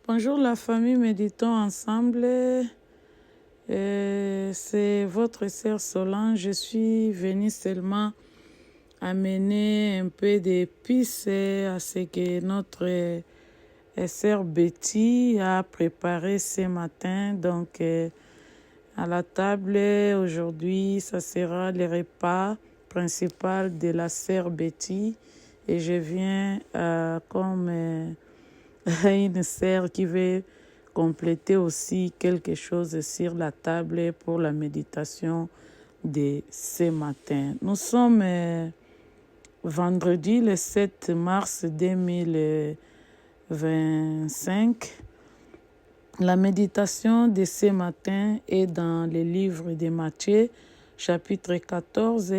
Bonjour la famille, méditons ensemble. C'est votre sœur Solange. Je suis venue seulement amener un peu d'épices à ce que notre sœur Betty a préparé ce matin. Donc, à la table aujourd'hui, ça sera le repas principal de la sœur Betty. Et je viens comme une sœur qui veut compléter aussi quelque chose sur la table pour la méditation de ce matin. Nous sommes vendredi le 7 mars 2025. La méditation de ce matin est dans le livre de Matthieu, chapitre 14,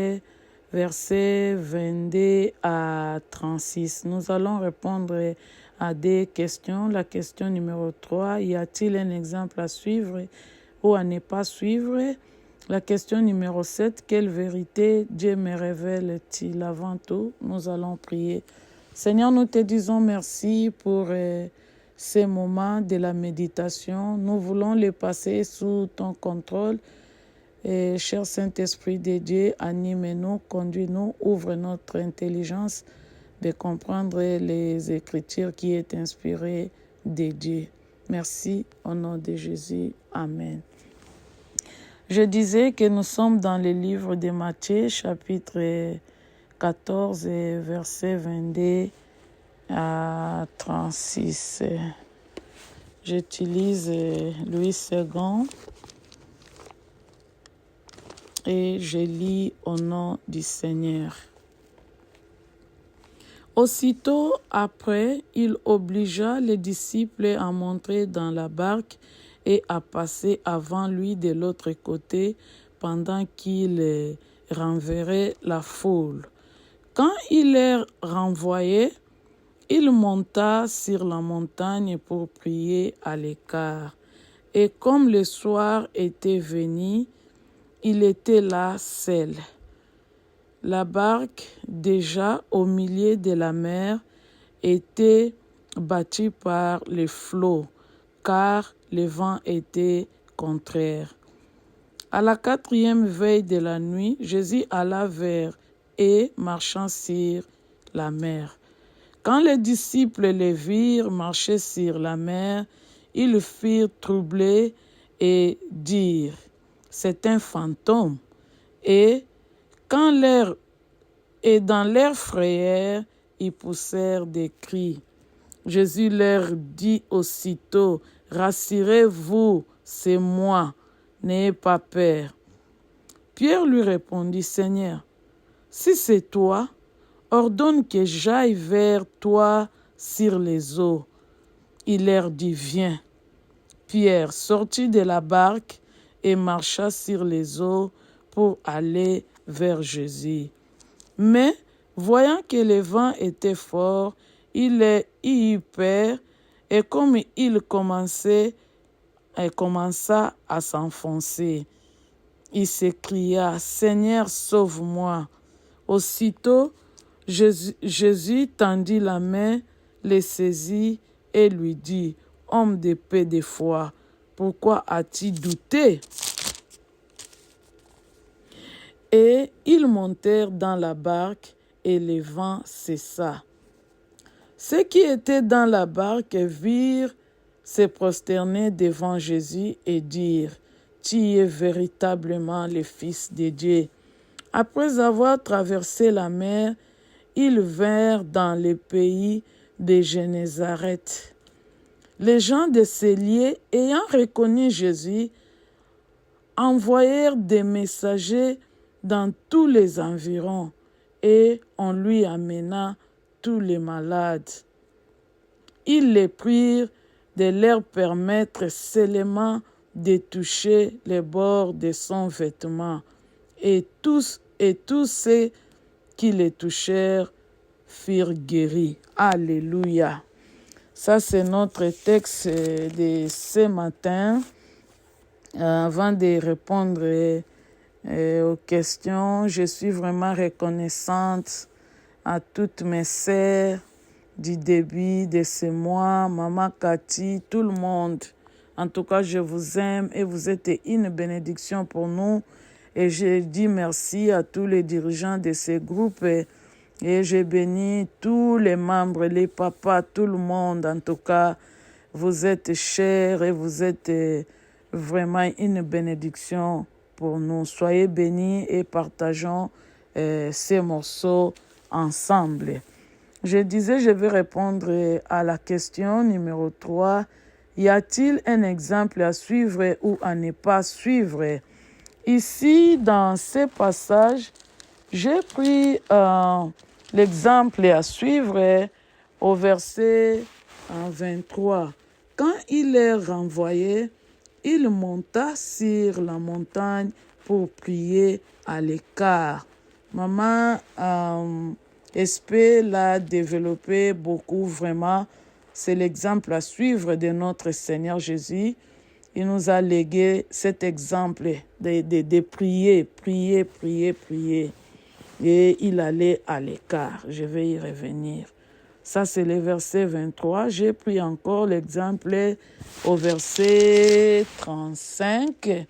versets 22 à 36. Nous allons répondre à des questions. La question numéro 3, y a-t-il un exemple à suivre ou à ne pas suivre? La question numéro 7, quelle vérité Dieu me révèle-t-il? Avant tout, nous allons prier. Seigneur, nous te disons merci pour ces moments de la méditation. Nous voulons les passer sous ton contrôle. Et cher Saint-Esprit de Dieu, anime-nous, conduis-nous, ouvre notre intelligence de comprendre les Écritures qui est inspirée de Dieu. Merci au nom de Jésus. Amen. Je disais que nous sommes dans le livre de Matthieu, chapitre 14, verset 22 à 36. J'utilise Louis II et je lis au nom du Seigneur. Aussitôt après, il obligea les disciples à monter dans la barque et à passer avant lui de l'autre côté pendant qu'il renverrait la foule. Quand il les renvoyait, il monta sur la montagne pour prier à l'écart. Et comme le soir était venu, il était là seul. La barque, déjà au milieu de la mer, était battue par les flots, car le vent était contraire. À la 4e veille de la nuit, Jésus alla vers et marchant sur la mer. Quand les disciples le virent marcher sur la mer, ils furent troublés et dirent « C'est un fantôme ». Et dans leur frayeur, ils poussèrent des cris. Jésus leur dit aussitôt « Rassurez-vous, c'est moi, n'ayez pas peur ». Pierre lui répondit « Seigneur, si c'est toi, ordonne que j'aille vers toi sur les eaux. » Il leur dit « Viens ». Pierre sortit de la barque et marcha sur les eaux pour aller vers Jésus. Mais, voyant que le vent était fort, il eut peur, et comme il commença à s'enfoncer, il s'écria « Seigneur, sauve-moi ». Aussitôt, Jésus tendit la main, le saisit et lui dit « Homme de peu de foi, pourquoi as-tu douté ?» Et ils montèrent dans la barque et le vent cessa. Ceux qui étaient dans la barque virent se prosterner devant Jésus et dirent « Tu es véritablement le Fils de Dieu ». Après avoir traversé la mer, ils vinrent dans le pays de Génézareth. Les gens de ces lieux, ayant reconnu Jésus, envoyèrent des messagers dans tous les environs et on lui amena tous les malades. Ils les prient de leur permettre seulement de toucher les bords de son vêtement. Et tous ceux qui les touchèrent furent guéris. Alléluia. Ça, c'est notre texte de ce matin. Avant de répondre aux questions, je suis vraiment reconnaissante à toutes mes sœurs, du début de ce mois, Maman Cathy, tout le monde. En tout cas, je vous aime et vous êtes une bénédiction pour nous. Et je dis merci à tous les dirigeants de ces groupes et je bénis tous les membres, les papas, tout le monde. En tout cas, vous êtes chers et vous êtes vraiment une bénédiction pour nous. Soyez bénis et partageons ces morceaux ensemble. Je disais, je vais répondre à la question numéro 3. Y a-t-il un exemple à suivre ou à ne pas suivre? Ici, dans ces passages, j'ai pris l'exemple à suivre au verset 23. Quand il est renvoyé, il monta sur la montagne pour prier à l'écart. Maman SP l'a développé beaucoup, vraiment. C'est l'exemple à suivre de notre Seigneur Jésus. Il nous a légué cet exemple de prier. Et il allait à l'écart. Je vais y revenir. Ça, c'est le verset 23. J'ai pris encore l'exemple au verset 35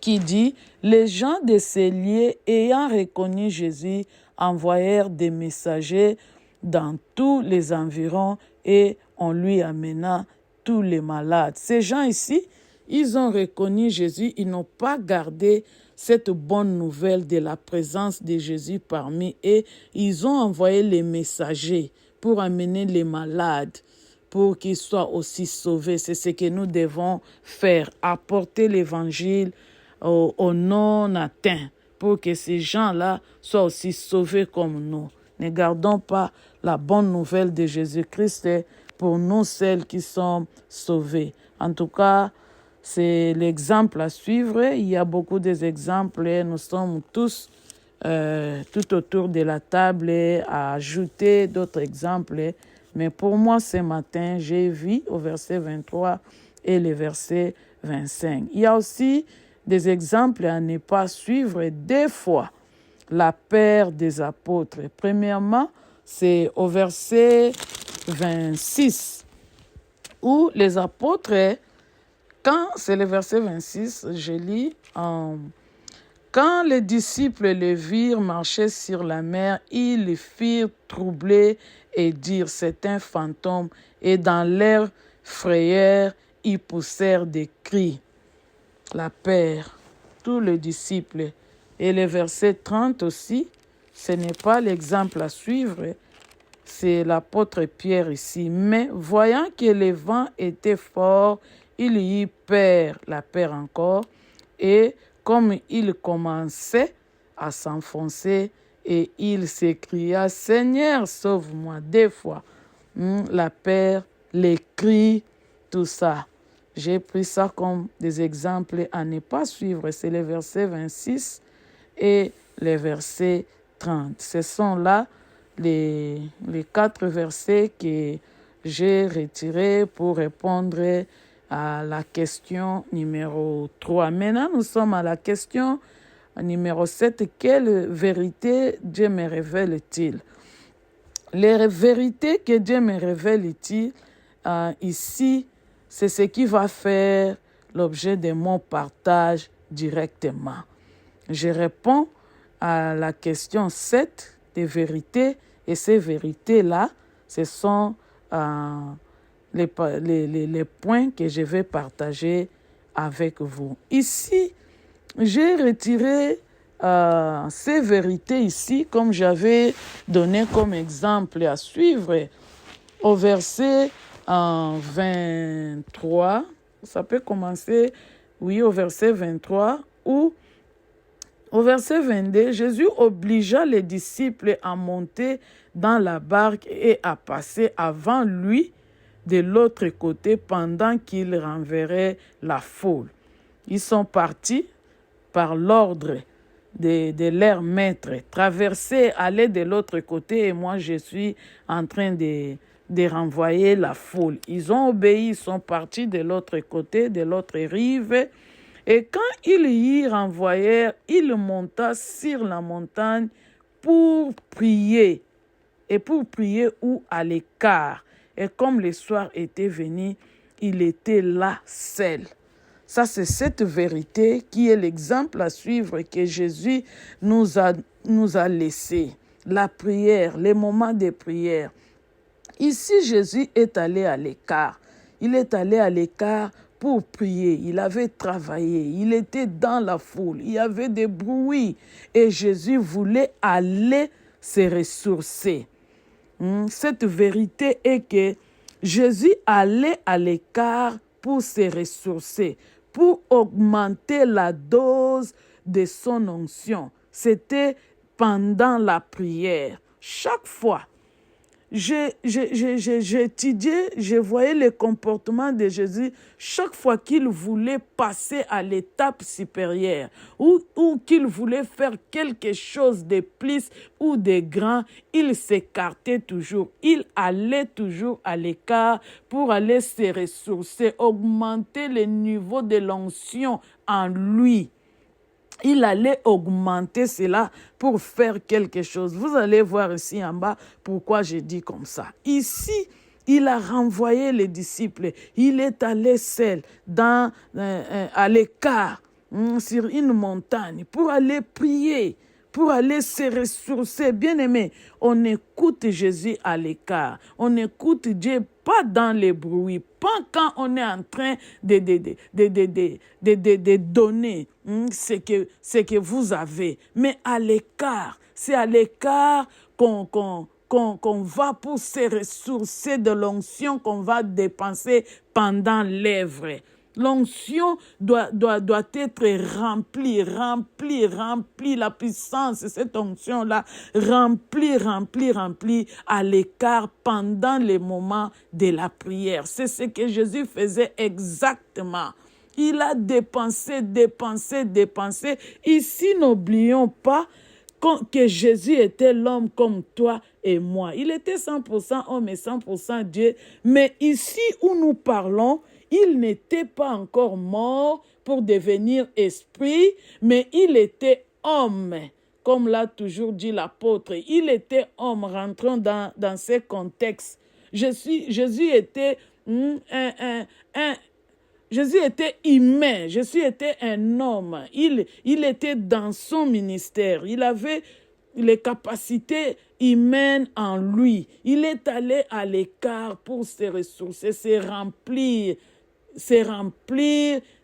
qui dit « Les gens de ces lieux ayant reconnu Jésus envoyèrent des messagers dans tous les environs et on lui amena tous les malades. » Ces gens ici, ils ont reconnu Jésus, ils n'ont pas gardé cette bonne nouvelle de la présence de Jésus parmi eux. Ils ont envoyé les messagers pour amener les malades, pour qu'ils soient aussi sauvés. C'est ce que nous devons faire, apporter l'évangile aux non-atteints, pour que ces gens-là soient aussi sauvés comme nous. Ne gardons pas la bonne nouvelle de Jésus-Christ pour nous, celles qui sont sauvées. En tout cas, c'est l'exemple à suivre. Il y a beaucoup d'exemples. Nous sommes tous tout autour de la table à ajouter d'autres exemples. Mais pour moi, ce matin, j'ai vu au verset 23 et le verset 25. Il y a aussi des exemples à ne pas suivre des fois. La paire des apôtres. Premièrement, c'est au verset 26, où les apôtres, quand c'est le verset 26, je lis, quand les disciples le virent marcher sur la mer, ils le firent troubler et dire, c'est un fantôme, et dans leur frayeur, ils poussèrent des cris. La paire, tous les disciples. Et le verset 30 aussi, ce n'est pas l'exemple à suivre, c'est l'apôtre Pierre ici. Mais voyant que le vent était fort, il y eut peur, la peur encore, et comme il commençait à s'enfoncer, et il s'écria, Seigneur, sauve-moi, deux fois. La peur, les cris, tout ça. J'ai pris ça comme des exemples à ne pas suivre. C'est les versets 26 et les versets 30. Ce sont là les 4 versets que j'ai retirés pour répondre à la question numéro 3. Maintenant, nous sommes à la question numéro 7. Quelle vérité Dieu me révèle-t-il? Les vérités que Dieu me révèle-t-il ici, c'est ce qui va faire l'objet de mon partage directement. Je réponds à la question 7 des vérités, et ces vérités-là, ce sont les points que je vais partager avec vous. Ici, j'ai retiré ces vérités ici, comme j'avais donné comme exemple à suivre, au verset 23. Ça peut commencer, oui, au verset 23, où au verset 22, Jésus obligea les disciples à monter dans la barque et à passer avant lui de l'autre côté pendant qu'il renverrait la foule. Ils sont partis par l'ordre de leur maître, traverser, aller de l'autre côté, et moi je suis en train de renvoyer la foule. Ils ont obéi, ils sont partis de l'autre côté, de l'autre rive. Et quand ils y renvoyèrent, il monta sur la montagne pour prier. et pour prier ou à l'écart. Et comme le soir était venu, il était là seul. Ça, c'est cette vérité qui est l'exemple à suivre que Jésus nous a laissé. La prière, les moments de prière. Ici, Jésus est allé à l'écart. Il est allé à l'écart pour prier. Il avait travaillé. Il était dans la foule. Il y avait des bruits. Et Jésus voulait aller se ressourcer. Cette vérité est que Jésus allait à l'écart pour se ressourcer, pour augmenter la dose de son onction. C'était pendant la prière. Chaque fois, j'étudiais, je voyais le comportement de Jésus chaque fois qu'il voulait passer à l'étape supérieure ou qu'il voulait faire quelque chose de plus ou de grand, il s'écartait toujours. Il allait toujours à l'écart pour aller se ressourcer, augmenter le niveau de l'onction en lui. Il allait augmenter cela pour faire quelque chose. Vous allez voir ici en bas pourquoi je dis comme ça. Ici, il a renvoyé les disciples. Il est allé seul à l'écart sur une montagne pour aller prier, pour aller se ressourcer. Bien-aimé, on écoute Jésus à l'écart. On écoute Dieu pas dans les bruits, pas quand on est en train de donner ce que vous avez, mais à l'écart. C'est à l'écart qu'on va pour se ressourcer de l'onction qu'on va dépenser pendant l'œuvre. L'onction doit être remplie, la puissance, cette onction-là, remplie à l'écart pendant les moments de la prière. C'est ce que Jésus faisait exactement. Il a dépensé. Ici, n'oublions pas que Jésus était l'homme comme toi et moi. Il était 100% homme et 100% Dieu. Mais ici où nous parlons, il n'était pas encore mort pour devenir esprit, mais il était homme, comme l'a toujours dit l'apôtre. Il était homme rentrant dans ces contextes. Jésus était Jésus était humain, Jésus était un homme. Il était dans son ministère. Il avait les capacités humaines en lui. Il est allé à l'écart pour se ressourcer, se remplir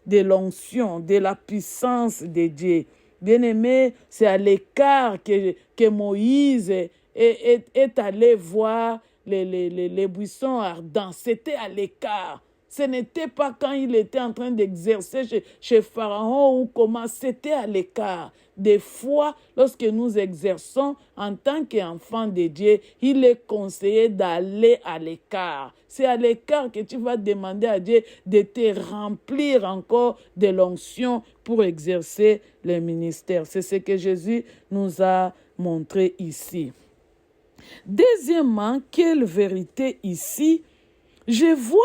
de l'onction, de la puissance de Dieu. Bien-aimé, c'est à l'écart que Moïse est allé voir les buissons ardents. C'était à l'écart. Ce n'était pas quand il était en train d'exercer chez Pharaon ou comment, c'était à l'écart. Des fois, lorsque nous exerçons en tant qu'enfant de Dieu, il est conseillé d'aller à l'écart. C'est à l'écart que tu vas demander à Dieu de te remplir encore de l'onction pour exercer le ministère. C'est ce que Jésus nous a montré ici. Deuxièmement, quelle vérité ici? Je vois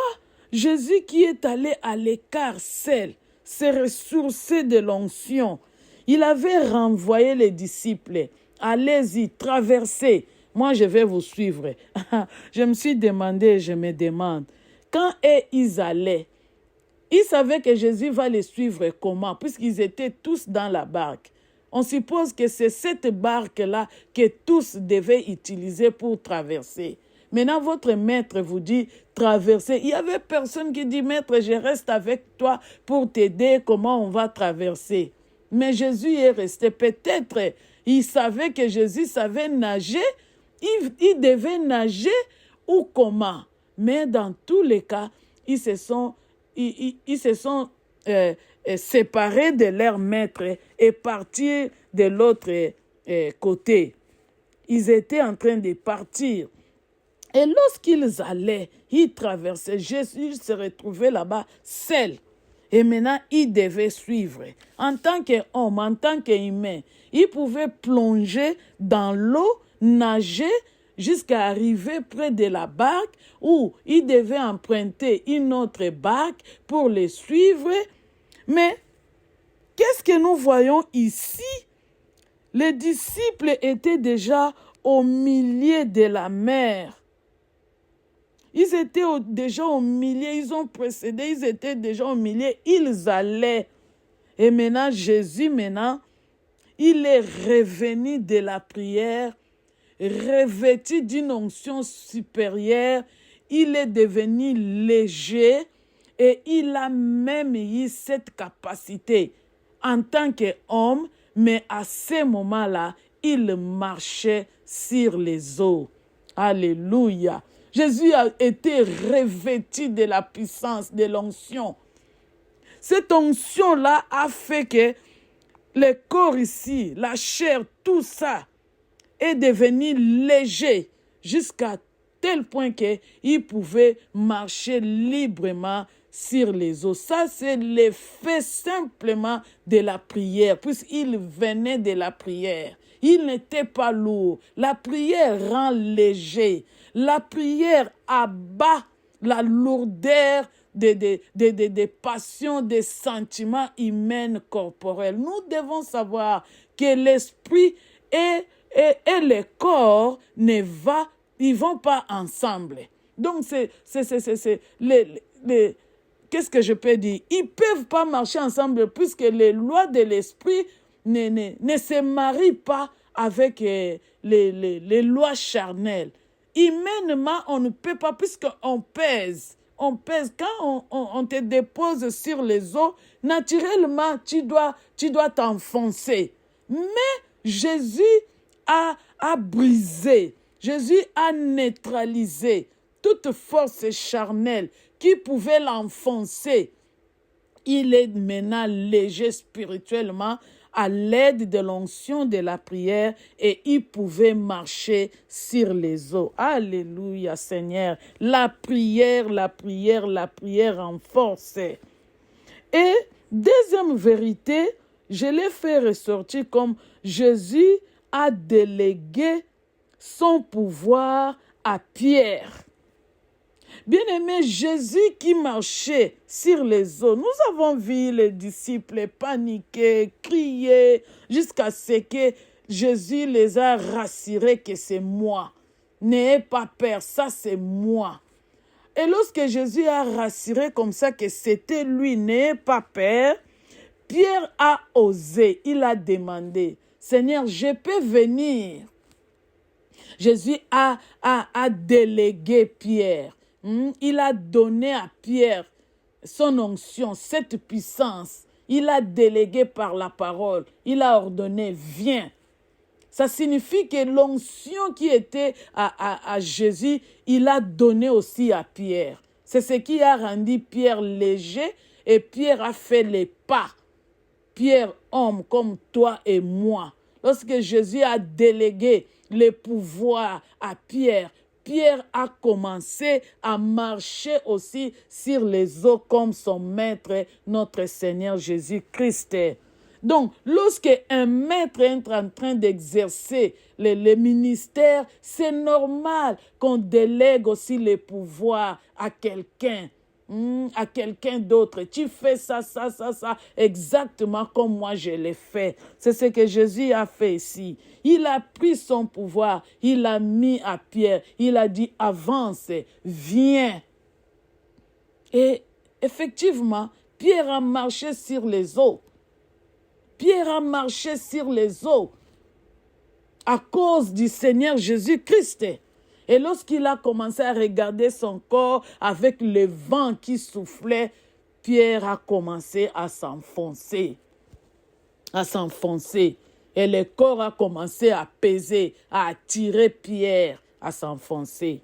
Jésus qui est allé à l'écart seul, se ressourcer de l'onction. Il avait renvoyé les disciples. Allez-y, traversez. Moi, je vais vous suivre. Je me suis demandé, je me demande, quand ils allaient, ils savaient que Jésus va les suivre comment, puisqu'ils étaient tous dans la barque. On suppose que c'est cette barque-là que tous devaient utiliser pour traverser. Maintenant, votre maître vous dit traverser. Il n'y avait personne qui dit, maître, je reste avec toi pour t'aider, comment on va traverser. Mais Jésus est resté. Peut-être, il savait que Jésus savait nager. Il devait nager ou comment. Mais dans tous les cas, ils se sont séparés de leur maître et partis de l'autre côté. Ils étaient en train de partir. Et lorsqu'ils allaient, ils traversaient. Jésus se retrouvait là-bas seul. Et maintenant, il devait suivre. En tant qu'homme, en tant qu'humain, il pouvait plonger dans l'eau, nager jusqu'à arriver près de la barque où il devait emprunter une autre barque pour les suivre. Mais qu'est-ce que nous voyons ici? Les disciples étaient déjà au milieu de la mer. Ils étaient déjà au milieu, ils ont précédé, ils étaient déjà au milieu, ils allaient. Et maintenant, Jésus, il est revenu de la prière, revêtu d'une onction supérieure, il est devenu léger et il a même eu cette capacité en tant qu'homme, mais à ce moment-là, il marchait sur les eaux. Alléluia. Jésus a été revêtu de la puissance, de l'onction. Cette onction-là a fait que le corps ici, la chair, tout ça est devenu léger jusqu'à tel point qu'il pouvait marcher librement sur les eaux. Ça, c'est l'effet simplement de la prière, puisqu'il venait de la prière. Il n'était pas lourd. La prière rend léger. La prière abat la lourdeur des passions, des sentiments humains corporels. Nous devons savoir que l'esprit et le corps ils vont pas ensemble. Donc, qu'est-ce que je peux dire? Ils peuvent pas marcher ensemble puisque les lois de l'esprit ne se marient pas avec les lois charnelles. Humainement, on ne peut pas puisqu'on pèse. On pèse. Quand on te dépose sur les eaux, naturellement, tu dois t'enfoncer. Mais Jésus a brisé, Jésus a neutralisé toute force charnelle qui pouvait l'enfoncer. Il est maintenant léger spirituellement à l'aide de l'onction de la prière et il pouvait marcher sur les eaux. Alléluia Seigneur. La prière renforçait. Et deuxième vérité, je l'ai fait ressortir comme Jésus a délégué son pouvoir à Pierre. Bien-aimé, Jésus qui marchait sur les eaux, nous avons vu les disciples paniquer, crier, jusqu'à ce que Jésus les a rassurés que c'est moi. N'ayez pas peur, ça c'est moi. Et lorsque Jésus a rassuré comme ça que c'était lui, n'ayez pas peur, Pierre a osé, il a demandé, Seigneur, je peux venir. Jésus a délégué Pierre. Il a donné à Pierre son onction, cette puissance. Il a délégué par la parole. Il a ordonné, viens. Ça signifie que l'onction qui était à Jésus, il a donné aussi à Pierre. C'est ce qui a rendu Pierre léger et Pierre a fait les pas. Pierre, homme comme toi et moi. Lorsque Jésus a délégué le pouvoir à Pierre, Pierre a commencé à marcher aussi sur les eaux comme son maître, notre Seigneur Jésus-Christ. Donc, lorsque un maître est en train d'exercer le ministère, c'est normal qu'on délègue aussi le pouvoir à quelqu'un d'autre. Tu fais ça, exactement comme moi je l'ai fait. C'est ce que Jésus a fait ici. Il a pris son pouvoir, il l'a mis à Pierre, il a dit avance, viens. Et effectivement, Pierre a marché sur les eaux. Pierre a marché sur les eaux à cause du Seigneur Jésus-Christ. Et lorsqu'il a commencé à regarder son corps avec le vent qui soufflait, Pierre a commencé à s'enfoncer. Et le corps a commencé à peser, à attirer Pierre à s'enfoncer.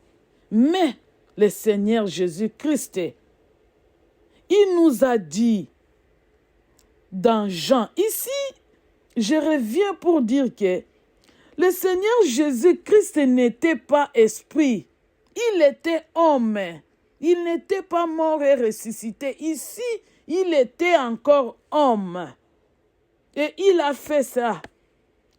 Mais le Seigneur Jésus-Christ, il nous a dit dans Jean, ici, je reviens pour dire que le Seigneur Jésus-Christ n'était pas esprit. Il était homme. Il n'était pas mort et ressuscité. Ici, il était encore homme. Et il a fait ça.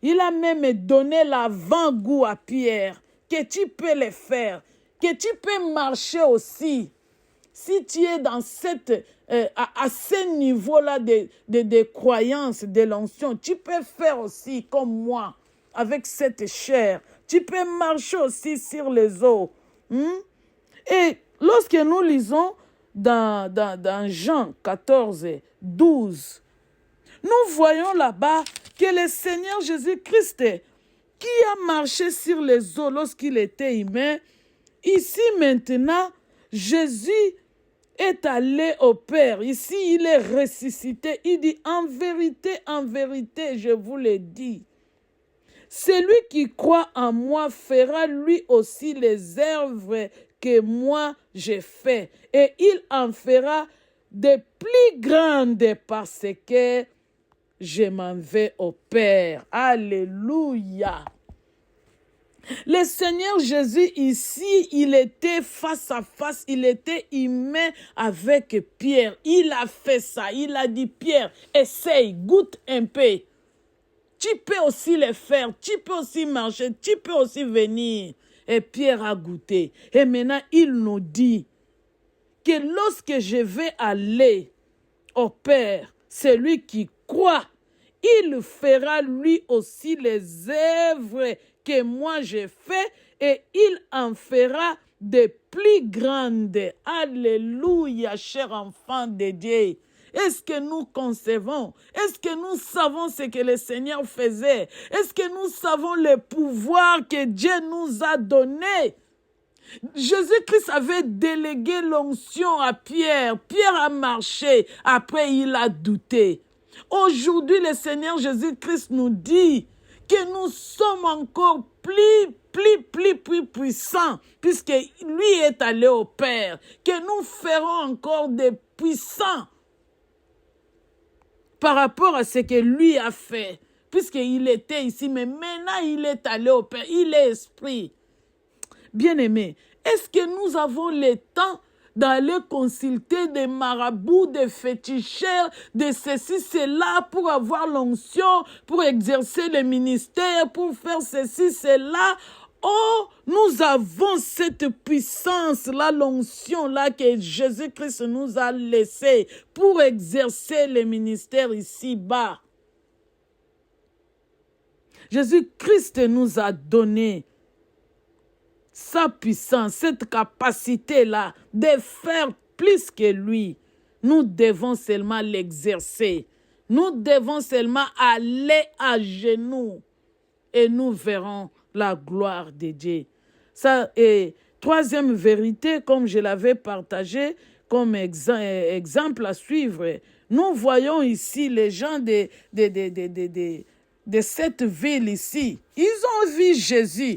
Il a même donné l'avant-goût à Pierre. Que tu peux le faire. Que tu peux marcher aussi. Si tu es dans à ce niveau-là de croyance, de l'onction, tu peux faire aussi comme moi. Avec cette chair, Tu peux marcher aussi sur les eaux. Et lorsque nous lisons dans Jean 14, 12, nous voyons là-bas que le Seigneur Jésus-Christ, qui a marché sur les eaux lorsqu'il était humain, ici maintenant, Jésus est allé au Père. Ici, il est ressuscité. Il dit, en vérité, je vous le dis, celui qui croit en moi fera lui aussi les œuvres que moi j'ai fait. Et il en fera de plus grandes parce que je m'en vais au Père. Alléluia. Le Seigneur Jésus ici, il était face à face, il était humain avec Pierre. Il a fait ça, il a dit, Pierre, essaye, goûte un peu. Tu peux aussi le faire, tu peux aussi marcher, tu peux aussi venir. Et Pierre a goûté. Et maintenant, il nous dit que lorsque je vais aller au Père, celui qui croit, il fera lui aussi les œuvres que moi j'ai fait et il en fera de plus grandes. Alléluia, cher enfant de Dieu. Est-ce que nous concevons? Est-ce que nous savons ce que le Seigneur faisait? Est-ce que nous savons le pouvoir que Dieu nous a donné? Jésus-Christ avait délégué l'onction à Pierre. Pierre a marché, après il a douté. Aujourd'hui, le Seigneur Jésus-Christ nous dit que nous sommes encore plus puissants, puisque lui est allé au Père, que nous ferons encore des puissants par rapport à ce que lui a fait, puisqu'il était ici, mais maintenant il est allé au Père, il est esprit. Bien-aimés, est-ce que nous avons le temps d'aller consulter des marabouts, des féticheurs, de ceci, cela, pour avoir l'onction, pour exercer le ministère, pour faire ceci, cela? Oh, nous avons cette puissance-là, l'onction-là que Jésus-Christ nous a laissée pour exercer le ministère ici-bas. Jésus-Christ nous a donné sa puissance, cette capacité-là de faire plus que lui. Nous devons seulement l'exercer. Nous devons seulement aller à genoux et nous verrons la gloire de Dieu. Ça est troisième vérité, comme je l'avais partagé comme exemple à suivre. Nous voyons ici les gens de cette ville ici. Ils ont vu Jésus.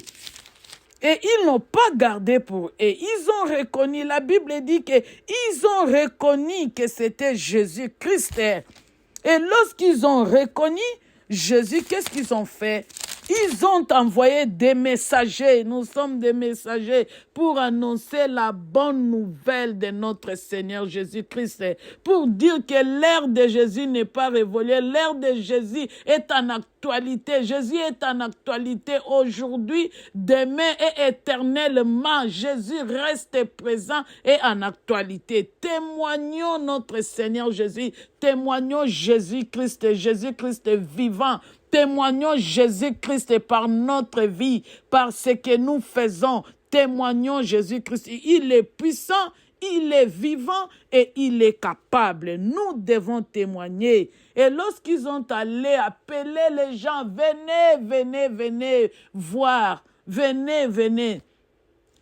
Et ils n'ont pas gardé pour eux. Ils ont reconnu, la Bible dit qu'ils ont reconnu que c'était Jésus-Christ. Et lorsqu'ils ont reconnu Jésus, qu'est-ce qu'ils ont fait? Ils ont envoyé des messagers. Nous sommes des messagers pour annoncer la bonne nouvelle de notre Seigneur Jésus-Christ. Pour dire que l'ère de Jésus n'est pas révolue. L'ère de Jésus est en actualité. Jésus est en actualité aujourd'hui, demain et éternellement. Jésus reste présent et en actualité. Témoignons notre Seigneur Jésus. Témoignons Jésus-Christ. Jésus-Christ vivant. Témoignons Jésus-Christ par notre vie, par ce que nous faisons. Témoignons Jésus-Christ. Il est puissant, il est vivant et il est capable. Nous devons témoigner. Et lorsqu'ils ont allé appeler les gens, venez voir, venez.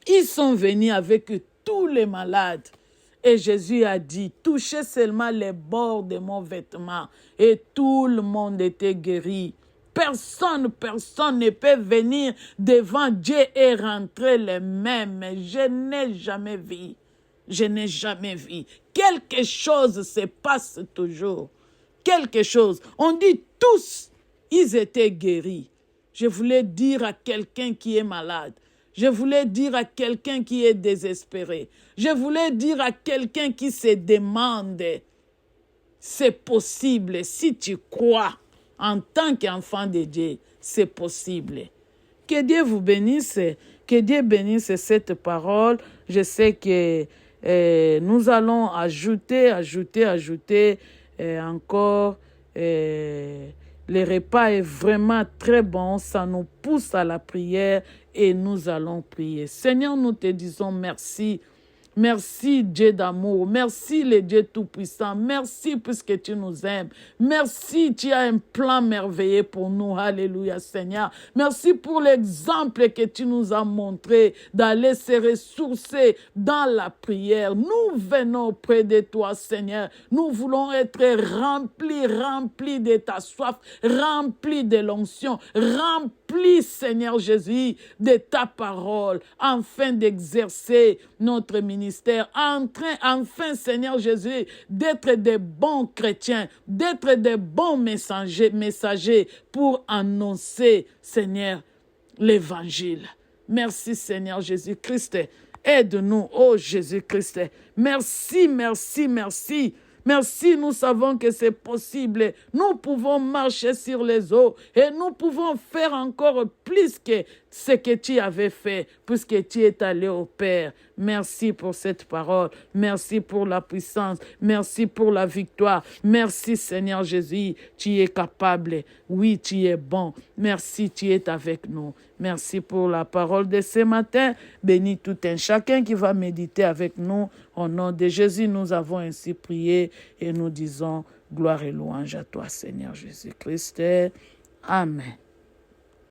Ils sont venus avec tous les malades. Et Jésus a dit, touchez seulement les bords de mon vêtement. Et tout le monde était guéri. Personne ne peut venir devant Dieu et rentrer les mêmes. Je n'ai jamais vu. Quelque chose se passe toujours. Quelque chose. On dit tous, ils étaient guéris. Je voulais dire à quelqu'un qui est malade. Je voulais dire à quelqu'un qui est désespéré. Je voulais dire à quelqu'un qui se demande, c'est possible, si tu crois en tant qu'enfant de Dieu, c'est possible. Que Dieu vous bénisse, que Dieu bénisse cette parole. Je sais que nous allons ajouter encore Le repas est vraiment très bon, ça nous pousse à la prière et nous allons prier. Seigneur, nous te disons merci. Merci Dieu d'amour, merci le Dieu Tout-Puissant, merci puisque tu nous aimes, merci, tu as un plan merveilleux pour nous, alléluia Seigneur, merci pour l'exemple que tu nous as montré d'aller se ressourcer dans la prière. Nous venons auprès de toi Seigneur, nous voulons être remplis de ta soif, remplis de l'onction, remplis Seigneur Jésus de ta parole, afin d'exercer notre ministère, enfin, Seigneur Jésus, d'être des bons chrétiens, d'être des bons messagers pour annoncer, Seigneur, l'évangile. Merci, Seigneur Jésus-Christ. Aide-nous, oh Jésus-Christ. Merci, merci, merci. Merci, nous savons que c'est possible. Nous pouvons marcher sur les eaux et nous pouvons faire encore plus que ce que tu avais fait, puisque tu es allé au Père. Merci pour cette parole. Merci pour la puissance. Merci pour la victoire. Merci, Seigneur Jésus. Tu es capable. Oui, tu es bon. Merci, tu es avec nous. Merci pour la parole de ce matin. Bénis tout un chacun qui va méditer avec nous. Au nom de Jésus, nous avons ainsi prié et nous disons gloire et louange à toi, Seigneur Jésus-Christ. Amen.